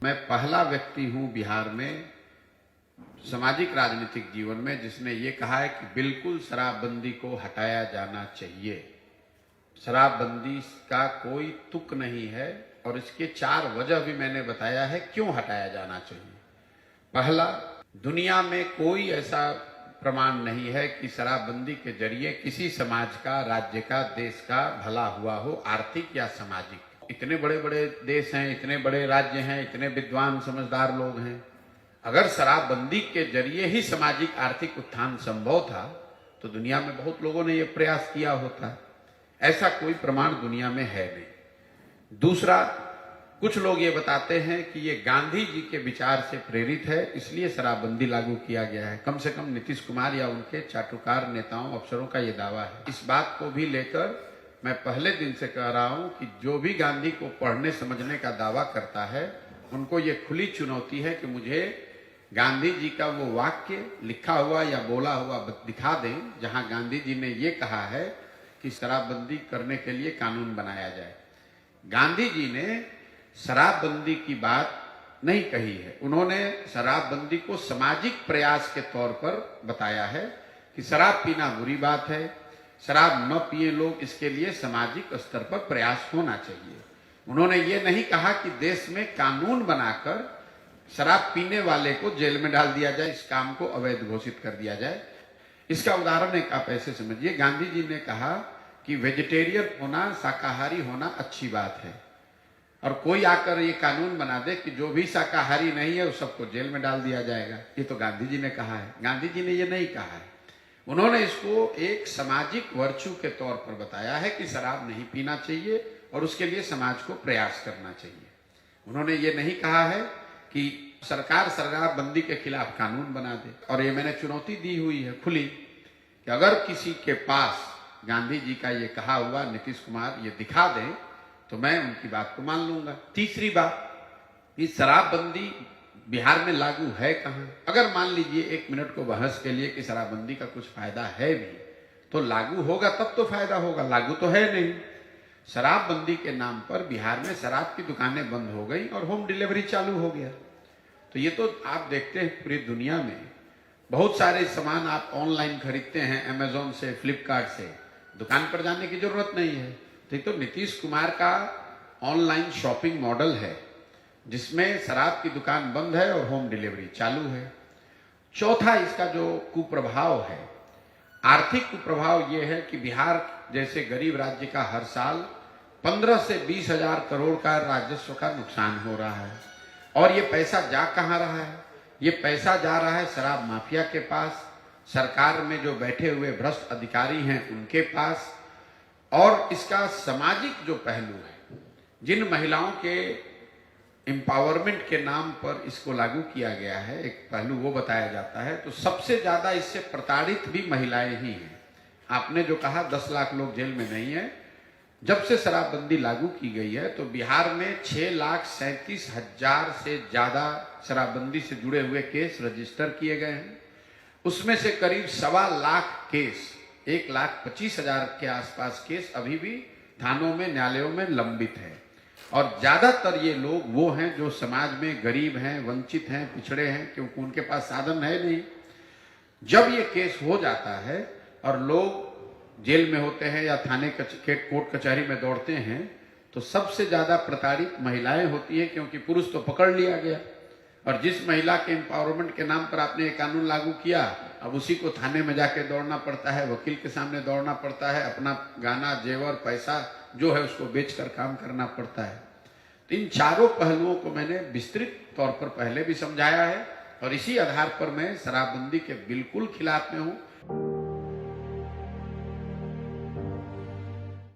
मैं पहला व्यक्ति हूं बिहार में सामाजिक राजनीतिक जीवन में जिसने ये कहा है कि बिल्कुल शराबबंदी को हटाया जाना चाहिए। शराबबंदी का कोई तुक नहीं है और इसके 4 वजह भी मैंने बताया है क्यों हटाया जाना चाहिए। पहला, दुनिया में कोई ऐसा प्रमाण नहीं है कि शराबबंदी के जरिए किसी समाज का, राज्य का, देश का भला हुआ हो, आर्थिक या सामाजिक। इतने बड़े बड़े देश हैं, इतने बड़े राज्य हैं, इतने विद्वान समझदार लोग हैं। अगर शराबबंदी के जरिए ही सामाजिक आर्थिक उत्थान संभव था तो दुनिया में बहुत लोगों ने यह प्रयास किया होता। ऐसा कोई प्रमाण दुनिया में है नहीं। दूसरा, कुछ लोग ये बताते हैं कि ये गांधी जी के विचार से प्रेरित है, इसलिए शराबबंदी लागू किया गया है। कम से कम नीतीश कुमार या उनके चाटुकार नेताओं, अफसरों का ये दावा है। इस बात को भी लेकर मैं पहले दिन से कह रहा हूं कि जो भी गांधी को पढ़ने समझने का दावा करता है उनको ये खुली चुनौती है कि मुझे गांधी जी का वो वाक्य लिखा हुआ या बोला हुआ दिखा दें जहां गांधी जी ने ये कहा है कि शराबबंदी करने के लिए कानून बनाया जाए। गांधी जी ने शराबबंदी की बात नहीं कही है। उन्होंने शराबबंदी को सामाजिक प्रयास के तौर पर बताया है कि शराब पीना बुरी बात है, शराब न पिए लोग, इसके लिए सामाजिक स्तर पर प्रयास होना चाहिए। उन्होंने ये नहीं कहा कि देश में कानून बनाकर शराब पीने वाले को जेल में डाल दिया जाए, इस काम को अवैध घोषित कर दिया जाए। इसका उदाहरण एक आप ऐसे समझिए, गांधी जी ने कहा कि वेजिटेरियन होना, शाकाहारी होना अच्छी बात है, और कोई आकर ये कानून बना दे कि जो भी शाकाहारी नहीं है उस सबको जेल में डाल दिया जाएगा। ये तो गांधी जी ने कहा है, गांधी जी ने ये नहीं कहा है। उन्होंने इसको एक सामाजिक वर्चू के तौर पर बताया है कि शराब नहीं पीना चाहिए और उसके लिए समाज को प्रयास करना चाहिए। उन्होंने ये नहीं कहा है कि सरकार शराबबंदी के खिलाफ कानून बना दे। और ये मैंने चुनौती दी हुई है खुली कि अगर किसी के पास गांधी जी का ये कहा हुआ नीतीश कुमार ये दिखा दें तो मैं उनकी बात को मान लूंगा। तीसरी बात, ये शराबबंदी बिहार में लागू है कहां? अगर मान लीजिए 1 मिनट को बहस के लिए कि शराबबंदी का कुछ फायदा है भी, तो लागू होगा तब तो फायदा होगा, लागू तो है नहीं। शराबबंदी के नाम पर बिहार में शराब की दुकानें बंद हो गई और होम डिलीवरी चालू हो गया। तो ये तो आप देखते हैं पूरी दुनिया में बहुत सारे सामान आप ऑनलाइन खरीदते हैं, अमेजोन से, फ्लिपकार्ट से, दुकान पर जाने की जरूरत नहीं है। तो ये तो नीतीश कुमार का ऑनलाइन शॉपिंग मॉडल है जिसमें शराब की दुकान बंद है और होम डिलीवरी चालू है। चौथा, इसका जो कुप्रभाव है, आर्थिक कुप्रभाव ये है कि बिहार जैसे गरीब राज्य का हर साल 15 से 20 हजार करोड़ का राजस्व का नुकसान हो रहा है। और ये पैसा जा कहां रहा है? ये पैसा जा रहा है शराब माफिया के पास, सरकार में जो बैठे हुए भ्रष्ट अधिकारी हैं उनके पास। और इसका सामाजिक जो पहलू है, जिन महिलाओं के एम्पावरमेंट के नाम पर इसको लागू किया गया है, एक पहलू वो बताया जाता है, तो सबसे ज्यादा इससे प्रताड़ित भी महिलाएं ही हैं। आपने जो कहा 10 लाख लोग जेल में नहीं है, जब से शराबबंदी लागू की गई है तो बिहार में 6,37,000 से ज्यादा शराबबंदी से जुड़े हुए केस रजिस्टर किए गए हैं। उसमें से करीब 1.25 लाख केस, 1,25,000 के आसपास केस अभी भी थानों में, न्यायालयों में लंबित है। और ज्यादातर ये लोग वो हैं जो समाज में गरीब हैं, वंचित हैं, पिछड़े हैं, क्योंकि उनके पास साधन है नहीं। जब ये केस हो जाता है और लोग जेल में होते हैं या थाने कोर्ट कचहरी में दौड़ते हैं, तो सबसे ज्यादा प्रताड़ित महिलाएं होती है, क्योंकि पुरुष तो पकड़ लिया गया। और जिस महिला के एम्पावरमेंट के नाम पर आपने एक कानून लागू किया, अब उसी को थाने में जाके दौड़ना पड़ता है, वकील के सामने दौड़ना पड़ता है, अपना गाना, जेवर, पैसा जो है उसको बेचकर काम करना पड़ता है। तो इन चारों पहलुओं को मैंने विस्तृत तौर पर पहले भी समझाया है और इसी आधार पर मैं शराबबंदी के बिल्कुल खिलाफ में हूं।